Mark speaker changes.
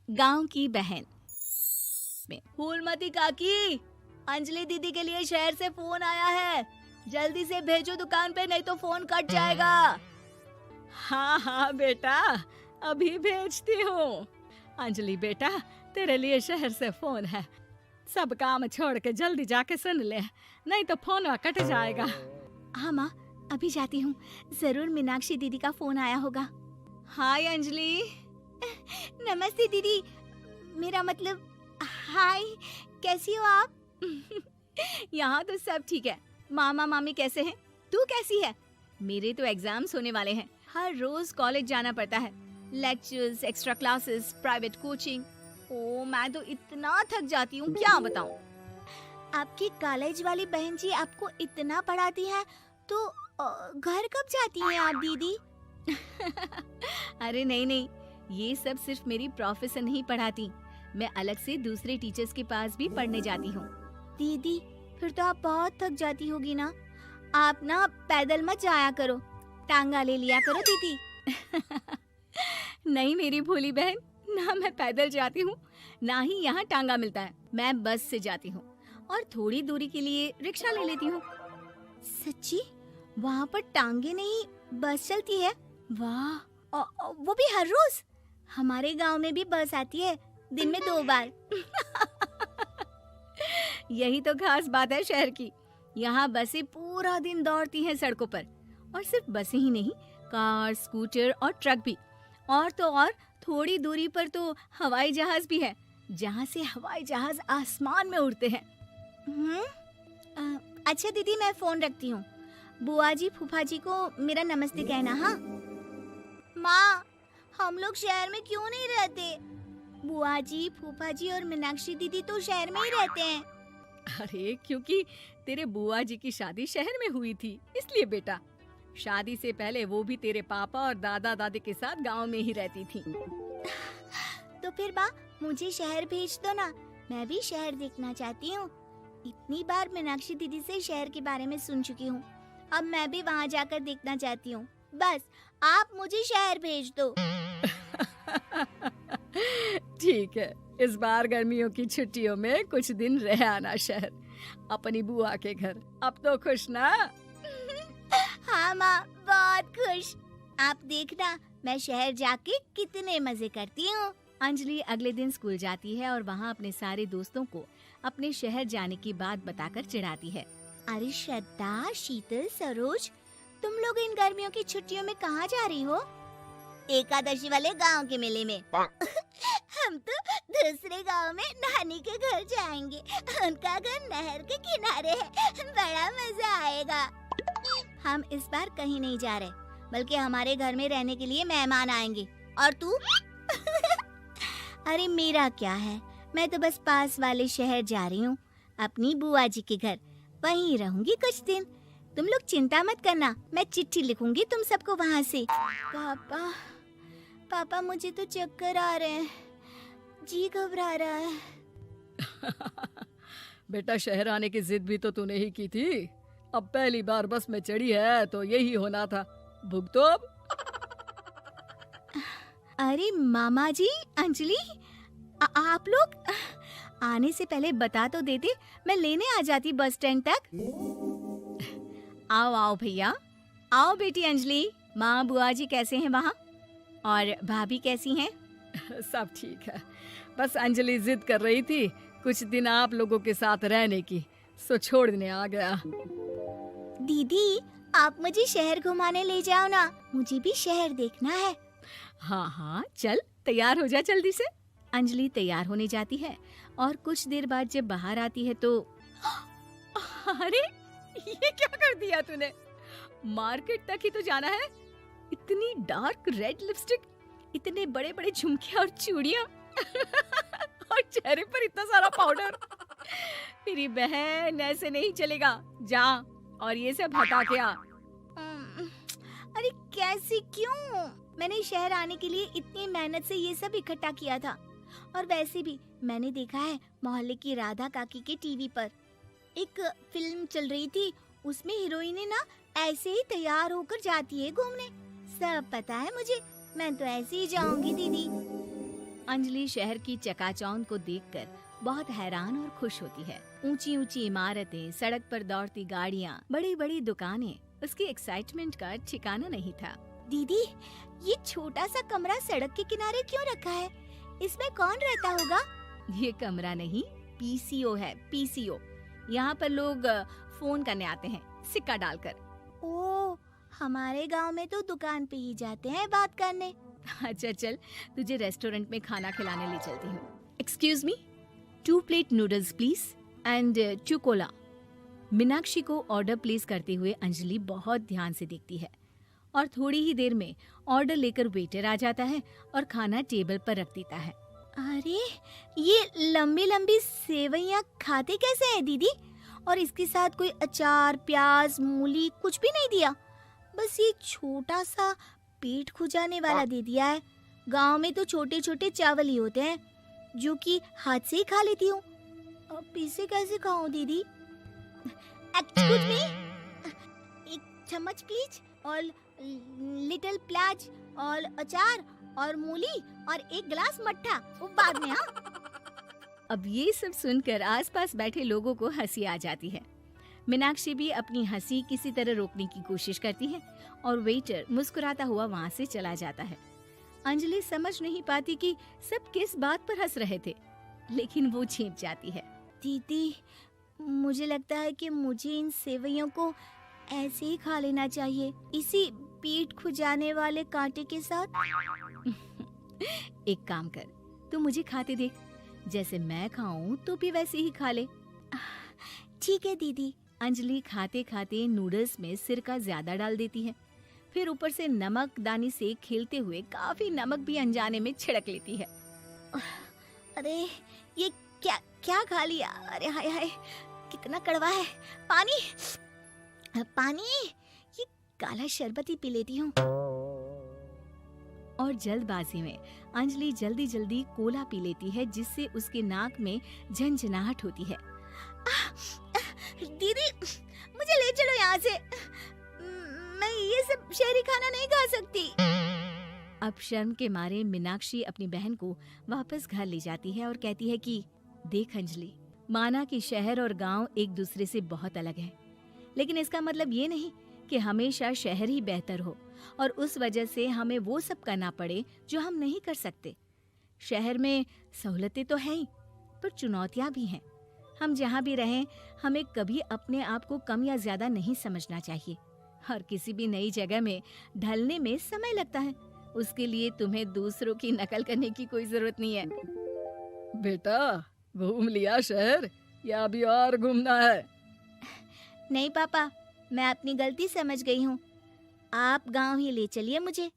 Speaker 1: गांव की बहन में। फूलमती काकी, अंजलि दीदी के लिए शहर से फोन आया है, जल्दी से भेजो दुकान पे, नहीं तो फोन कट जाएगा। हाँ हाँ बेटा, अभी भेजती हूँ। अंजलि बेटा, तेरे लिए शहर से फोन है, सब काम छोड़ के जल्दी जाके सुन ले, नहीं तो फोन कट जाएगा। हाँ माँ, अभी जाती हूँ, जरूर मीनाक्षी दीदी का फोन आया होगा। हाय अंजलि। नमस्ते दीदी, मेरा मतलब हाय, कैसी हो आप? यहाँ तो सब ठीक है। मामा मामी कैसे हैं? तू कैसी है? मेरे तो एग्जाम्स होने वाले हैं, हर रोज कॉलेज जाना पड़ता है, lectures, extra classes, private coaching. ओ मैं तो इतना थक जाती हूँ, क्या बताऊँ। आपकी कॉलेज वाली बहन जी आपको इतना पढ़ाती है, तो घर कब जाती हैं आप दीदी? अरे नहीं नहीं, ये सब सिर्फ मेरी प्रोफेसर नहीं पढ़ाती, मैं अलग से दूसरे टीचर्स के पास भी पढ़ने जाती हूँ। दीदी फिर तो आप बहुत थक जाती होगी ना, आप ना पैदल मत जाया करो, टांगा ले लिया करो दीदी। नहीं मेरी भोली बहन, ना मैं पैदल जाती हूँ, ना ही यहाँ टांगा मिलता है, मैं बस से जाती हूँ और थोड़ी दूरी के लिए रिक्शा ले लेती हूँ। सच्ची? वहाँ पर टांगे नहीं, बस चलती है? वाह, वो भी हर रोज? हमारे गांव में भी बस आती है, दिन में 2 बार। यही तो खास बात है शहर की, यहाँ बसें पूरा दिन दौड़ती हैं सड़कों पर, और सिर्फ बसें ही नहीं, कार, स्कूटर और ट्रक भी, और तो और थोड़ी दूरी पर तो हवाई जहाज भी है, जहाँ से हवाई जहाज आसमान में उड़ते हैं। अच्छा दीदी, मैं फोन रखती हूँ, बुआ जी फूफा जी को मेरा नमस्ते कहना। हाँ माँ, हम लोग शहर में क्यों नहीं रहते? बुआ जी, फूफा जी और मीनाक्षी दीदी तो शहर में ही रहते हैं। अरे क्योंकि तेरे बुआ जी की शादी शहर में हुई थी, इसलिए बेटा। शादी से पहले वो भी तेरे पापा और दादा दादी के साथ गांव में ही रहती थी। तो फिर माँ, मुझे शहर भेज दो ना, मैं भी शहर देखना चाहती हूँ। इतनी बार मीनाक्षी दीदी से शहर के बारे में सुन चुकी हूँ, अब मैं भी वहाँ जाकर देखना चाहती हूँ। बस आप मुझे शहर भेज दो। ठीक है, इस बार गर्मियों की छुट्टियों में कुछ दिन रह आना शहर, अपनी बुआ के घर। अब तो खुश ना? हाँ माँ, बहुत खुश। आप देखना मैं शहर जाके कितने मजे करती हूँ। अंजलि अगले दिन स्कूल जाती है और वहाँ अपने सारे दोस्तों को अपने शहर जाने की बात बताकर चिढ़ाती है। अरे श्रद्धा, शीतल, सरोज, तुम लोग इन गर्मियों की छुट्टियों में कहाँ जा रही हो? एकादशी वाले गांव के मेले में। हम तो दूसरे गांव में नानी के घर जाएंगे, उनका घर नहर के किनारे है, बड़ा मजा आएगा। हम इस बार कहीं नहीं जा रहे, बल्कि हमारे घर में रहने के लिए मेहमान आएंगे। और तू? अरे मेरा क्या है, मैं तो बस पास वाले शहर जा रही हूँ, अपनी बुआ जी के घर, वहीं रहूंगी कुछ दिन। तुम लोग चिंता मत करना, मैं चिट्ठी लिखूंगी तुम सबको वहाँ से। पापा मुझे तो चक्कर आ रहे हैं, जी घबरा रहा है। बेटा, शहर आने की जिद भी तो तूने ही की थी, अब पहली बार बस में चढ़ी है तो यही होना था, भुगतो अब। अरे मामा जी, अंजलि, आप लोग आने से पहले बता तो देते, मैं लेने आ जाती बस स्टैंड तक। आओ आओ भैया, आओ बेटी अंजलि। माँ बुआ जी कैसे हैं वहाँ, और भाभी कैसी हैं? सब ठीक है, बस अंजलि जिद कर रही थी कुछ दिन आप लोगों के साथ रहने की, सो छोड़ने आ गया। दीदी, आप मुझे शहर घुमाने ले जाओ ना, मुझे भी शहर देखना है। हाँ हाँ चल, तैयार हो जा जल्दी से। अंजलि तैयार होने जाती है और कुछ देर बाद जब बाहर आती है तो अरे ये क्या कर दिया तूने, मार्केट तक ही तो जाना है, इतनी डार्क रेड लिपस्टिक, इतने बड़े बड़े झुमके और चूड़ियां और चेहरे पर इतना सारा पाउडर। मेरी बहन, ऐसे नहीं चलेगा, जा और ये सब हटा के आ। अरे कैसे, क्यों? मैंने शहर आने के लिए इतनी मेहनत से ये सब इकट्ठा किया था, और वैसे भी मैंने देखा है मोहल्ले की राधा काकी के टीवी पर एक फिल्म चल रही थी, उसमें हीरोइनें ना ऐसे ही तैयार होकर जाती है घूमने। सब पता है मुझे, मैं तो ऐसे ही जाऊंगी दीदी। अंजलि शहर की चकाचौंध को देखकर बहुत हैरान और खुश होती है। ऊंची ऊंची इमारतें, सड़क पर दौड़ती गाड़ियाँ, बड़ी बड़ी दुकानें, उसकी एक्साइटमेंट का ठिकाना नहीं था। दीदी, ये छोटा सा कमरा सड़क के किनारे क्यों रखा है? इसमें कौन रहता होगा? ये कमरा नहीं, पीसीओ है, पीसीओ। यहाँ पर लोग फोन करने आते हैं, सिक्का डालकर। ओ, हमारे गांव में तो दुकान पे ही जाते हैं बात करने। अच्छा चल, तुझे रेस्टोरेंट में खाना खिलाने ले चलती हूँ। Excuse me, 2 plate noodles please and 2 Cola. Meenakshi को ऑर्डर प्लेस करते हुए अंजलि बहुत ध्यान से देखती है और थोड़ी ही देर में ऑर्डर लेकर वेटर आ जाता है और खाना टेबल पर रख देता है। अरे, ये लंबी लंबी सेवइयाँ खाते कैसे हैं दीदी? और इसके साथ कोई अचार, प्याज, मूली कुछ भी नहीं दिया, बस ये छोटा सा पेट खुजाने वाला दे दिया है। गांव में तो छोटे छोटे चावल ही होते हैं जो कि हाथ से ही खा लेती हूँ। अब इसे कैसे खाऊं दीदी? एक्सक्यूज मी, एक चम्मच प्लीज, और लिटिल प्याज और अचार और मूली और एक गिलास मट्ठा, वो बाद में। हाँ। अब ये सब सुनकर आसपास बैठे लोगों को हंसी आ जाती है। मीनाक्षी भी अपनी हंसी किसी तरह रोकने की कोशिश करती है और वेटर मुस्कुराता हुआ वहाँ से चला जाता है। अंजलि समझ नहीं पाती कि सब किस बात पर हंस रहे थे, लेकिन वो छिप जाती है। दीदी, मुझे लगता है कि मुझे इन सेवइयों को ऐसे ही खा लेना चाहिए, इसी पेट खुजाने वाले कांटे के साथ। एक काम कर, तू मुझे खाते देख, जैसे मैं खाऊं तो भी वैसे ही खा ले। ठीक है दीदी। अंजलि खाते खाते नूडल्स में सिरका ज्यादा डाल देती है, फिर ऊपर से नमक दानी से खेलते हुए काफी नमक भी अनजाने में छिड़क लेती है। अरे, ये क्या क्या खा लिया? अरे हाय हाय, कितना कड़वा है। पानी पानी, ये काला शरबत ही पी लेती हूँ। और जल्दबाजी में अंजलि जल्दी जल्दी कोला पी लेती है, जिससे उसके नाक में झंझनाहट होती है। दीदी, मुझे ले चलो यहाँ से, मैं ये सब शहरी खाना नहीं खा सकती। अब शर्म के मारे मीनाक्षी अपनी बहन को वापस घर ले जाती है और कहती है कि देख अंजलि, माना कि शहर और गांव एक दूसरे से बहुत अलग है, लेकिन इसका मतलब ये नहीं कि हमेशा शहर ही बेहतर हो और उस वजह से हमें वो सब करना पड़े जो हम नहीं कर सकते। शहर में सहूलतें तो हैं ही, पर चुनौतियां भी हैं। हम जहाँ भी रहें, हमें कभी अपने आप को कम या ज्यादा नहीं समझना चाहिए। और किसी भी नई जगह में ढलने में समय लगता है, उसके लिए तुम्हें दूसरों की नकल करने की कोई जरूरत नहीं है।
Speaker 2: बेटा, घूम लिया शहर या अभी और घूमना है?
Speaker 1: नहीं पापा, मैं अपनी गलती समझ गई हूँ, आप गांव ही ले चलिए मुझे।